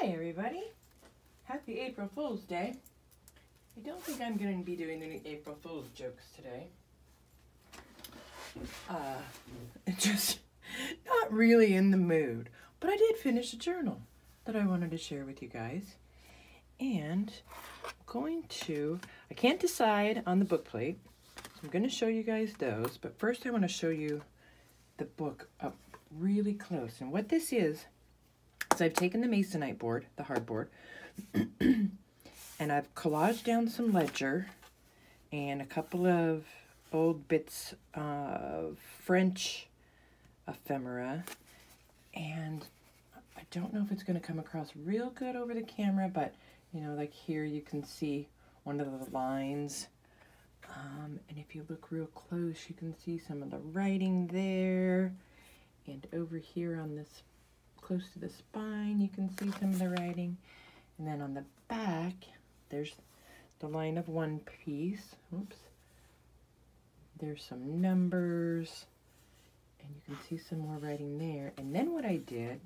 Hi everybody, happy April Fool's Day. I don't think I'm going to be doing any April Fool's jokes today. Just not really in the mood, but I did finish a journal that I wanted to share with you guys. And I can't decide on the book plate, so I'm going to show you guys those, but first I want to show you the book up really close. And what this is I've taken the masonite board, the hardboard, and I've collaged down some ledger and a couple of old bits of French ephemera. And I don't know if it's going to come across real good over the camera, but you know, like here you can see one of the lines. And if you look real close, you can see some of the writing there. And over here on this, close to the spine, you can see some of the writing. And then on the back, there's the line of one piece. Oops. There's some numbers. And you can see some more writing there. And then what I did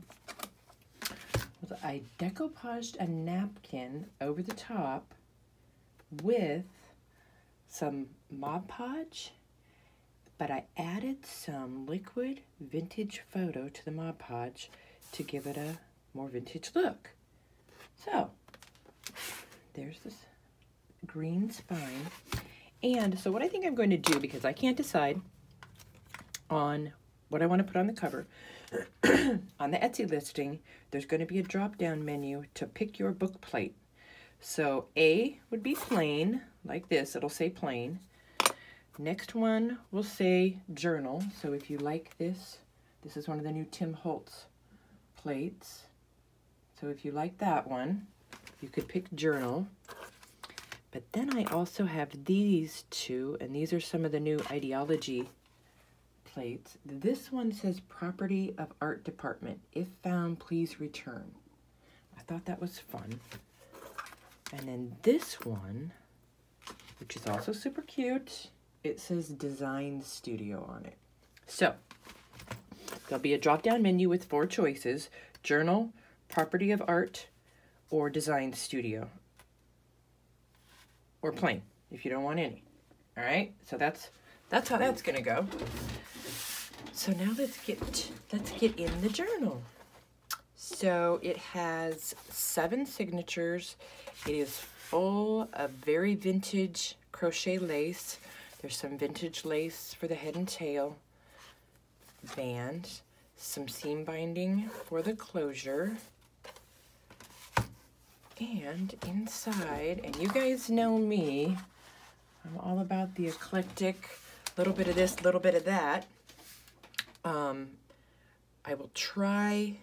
was I decoupaged a napkin over the top with some Mod Podge, but I added some liquid vintage photo to the Mod Podge to give it a more vintage look. So there's this green spine. And so what I think I'm going to do, because I can't decide on what I want to put on the cover, on the Etsy listing, there's going to be a drop-down menu to pick your book plate. So A would be plain, like this, it'll say plain. Next one will say journal. So if you like this, this is one of the new Tim Holtz plates. So if you like that one, you could pick journal. But then I also have these two, and these are some of the new ideology plates. This one says property of art department. If found, please return. I thought that was fun. And then this one, which is also super cute, it says design studio on it. So there'll be a drop-down menu with 4 choices: journal, property of art, or design studio, or plain if you don't want any. All right, so that's how that's gonna go. So now let's get in the journal. So it has 7 signatures. It is full of very vintage crochet lace. There's some vintage lace for the head and tail band, some seam binding for the closure, and inside, and you guys know me, I'm all about the eclectic, little bit of this, little bit of that. I will try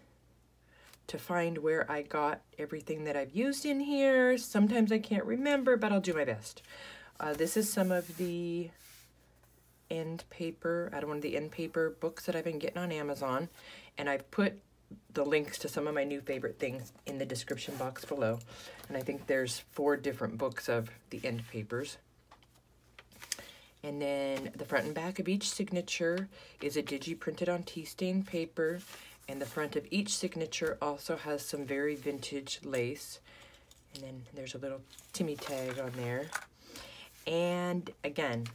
to find where I got everything that I've used in here. Sometimes I can't remember, but I'll do my best. This is some of the end paper, out of one of the end paper books that I've been getting on Amazon. And I've put the links to some of my new favorite things in the description box below. And I think there's 4 different books of the end papers. And then the front and back of each signature is a digi printed on tea stain paper. And the front of each signature also has some very vintage lace. And then there's a little Timmy tag on there. And again,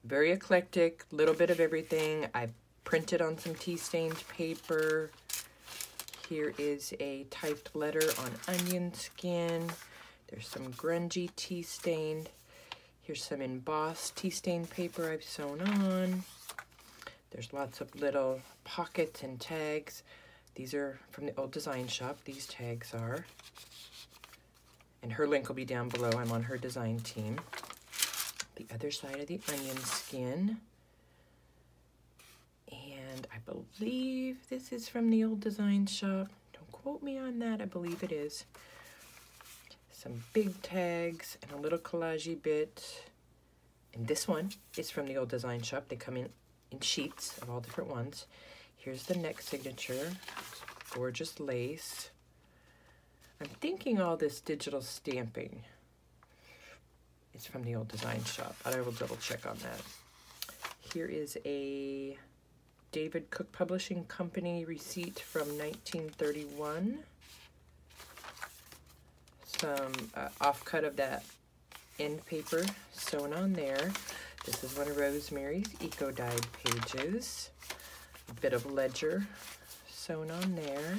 very eclectic, little bit of everything. I printed on some tea stained paper. Here is a typed letter on onion skin. There's some grungy tea stained. Here's some embossed tea stained paper I've sewn on. There's lots of little pockets and tags. These are from the old design shop, these tags are. And her link will be down below. I'm on her design team. The other side of the onion skin. And I believe this is from the old design shop. Don't quote me on that, I believe it is. Some big tags and a little collage bit. And this one is from the old design shop. They come in sheets of all different ones. Here's the next signature. Gorgeous lace. I'm thinking all this digital stamping is from the old design shop, but I will double check on that. Here is a David Cook Publishing Company receipt from 1931. some offcut of that end paper sewn on there. This is one of Rosemary's Eco Dyed pages. A bit of ledger sewn on there.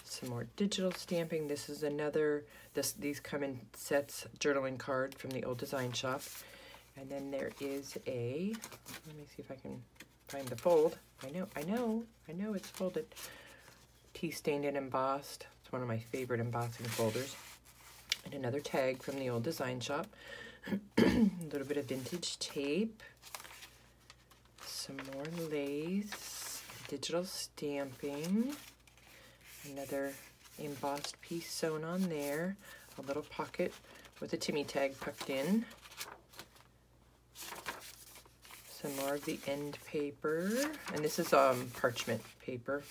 Some more digital stamping. This is another, these come in sets, journaling card from the old design shop. And then there is a, let me see if I can find the fold. I know it's folded. Tea stained and embossed. It's one of my favorite embossing folders. And another tag from the old design shop. A little bit of vintage tape. Some more lace. Digital stamping. Another embossed piece sewn on there. A little pocket with a Timmy tag tucked in. Some more of the end paper. And this is parchment paper.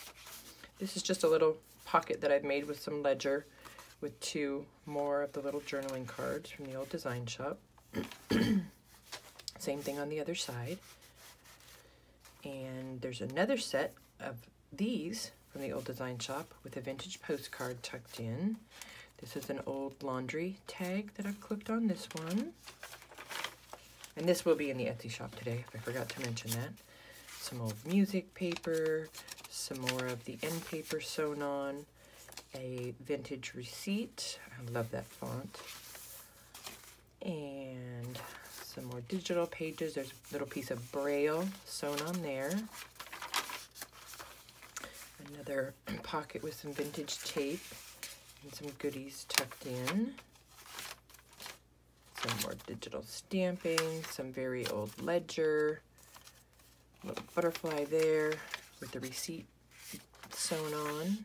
This is just a little pocket that I've made with some ledger with 2 more of the little journaling cards from the old design shop. Same thing on the other side. And there's another set of these from the old design shop with a vintage postcard tucked in. This is an old laundry tag that I've clipped on this one. And this will be in the Etsy shop today, if I forgot to mention that. Some old music paper, some more of the end paper sewn on, a vintage receipt. I love that font. And some more digital pages. There's a little piece of braille sewn on there. Another pocket with some vintage tape and some goodies tucked in. Some more digital stamping, some very old ledger, a little butterfly there with the receipt sewn on.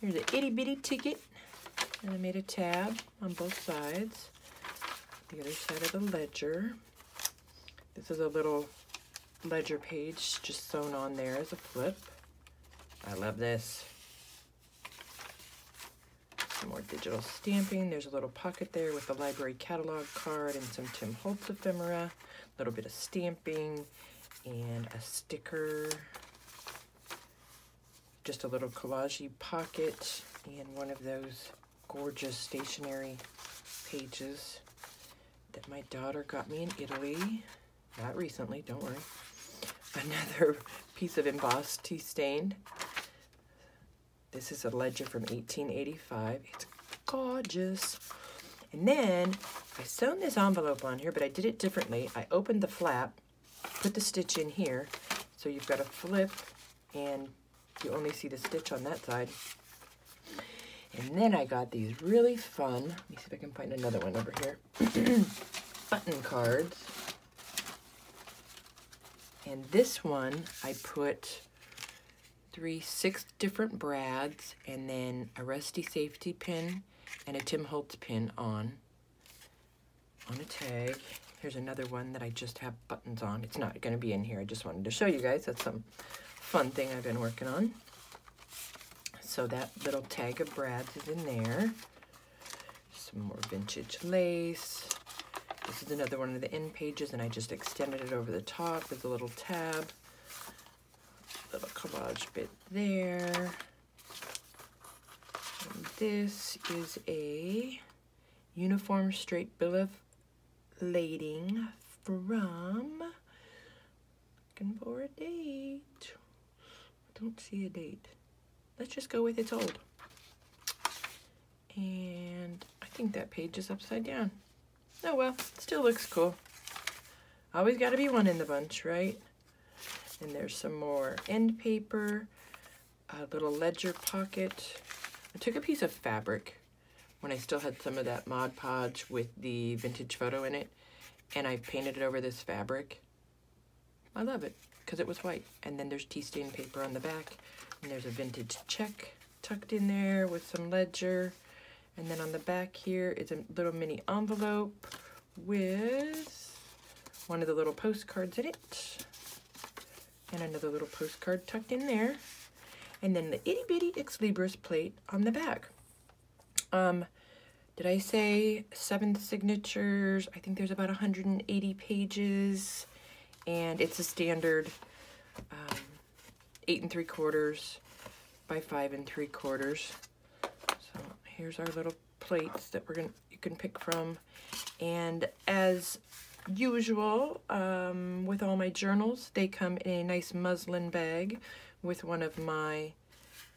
Here's an itty bitty ticket, and I made a tab on both sides. The other side of the ledger. This is a little ledger page just sewn on there as a flip. I love this. Some more digital stamping. There's a little pocket there with the library catalog card and some Tim Holtz ephemera. A little bit of stamping and a sticker. Just a little collage-y pocket and one of those gorgeous stationery pages that my daughter got me in Italy. Not recently, don't worry. Another piece of embossed tea stained. This is a ledger from 1885. It's gorgeous. And then I sewn this envelope on here, but I did it differently. I opened the flap, put the stitch in here, so you've got a flip, and you only see the stitch on that side. And then I got these really fun, let me see if I can find another one over here, button cards. And this one, I put 6 different brads and then a Rusty safety pin and a Tim Holtz pin on a tag. Here's another one that I just have buttons on. It's not going to be in here. I just wanted to show you guys. That's some fun thing I've been working on. So that little tag of brads is in there. Some more vintage lace. This is another one of the end pages, and I just extended it over the top with a little tab. Little collage bit there. And this is a uniform straight bill of lading from, looking for a date. I don't see a date. Let's just go with it's old. And I think that page is upside down. Oh well, still looks cool. Always got to be one in the bunch, right? And there's some more end paper, a little ledger pocket. I took a piece of fabric when I still had some of that Mod Podge with the vintage photo in it, and I painted it over this fabric. I love it because it was white. And then there's tea stain paper on the back, and there's a vintage check tucked in there with some ledger. And then on the back here is a little mini envelope with one of the little postcards in it. And another little postcard tucked in there. And then the itty bitty Ex Libris plate on the back. Did I say 7 signatures? I think there's about 180 pages. And it's a standard 8 3/4 by 5 3/4. So here's our little plates that you can pick from. And as usual, with all my journals, they come in a nice muslin bag with one of my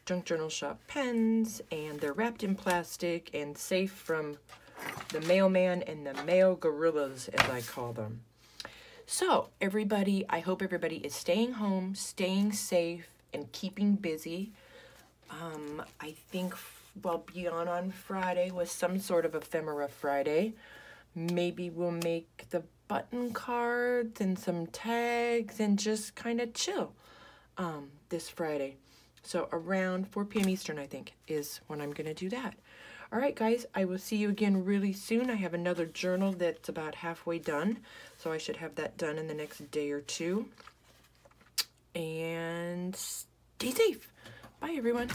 Junk Journal Shop pens, and they're wrapped in plastic and safe from the mailman and the mail gorillas, as I call them. So everybody, I hope everybody is staying home, staying safe, and keeping busy. I think we'll be on Friday with some sort of ephemera Friday. Maybe we'll make the button cards and some tags and just kind of chill this Friday. So around 4 p.m. Eastern, I think, is when I'm going to do that. All right, guys, I will see you again really soon. I have another journal that's about halfway done, so I should have that done in the next day or two. And stay safe. Bye, everyone.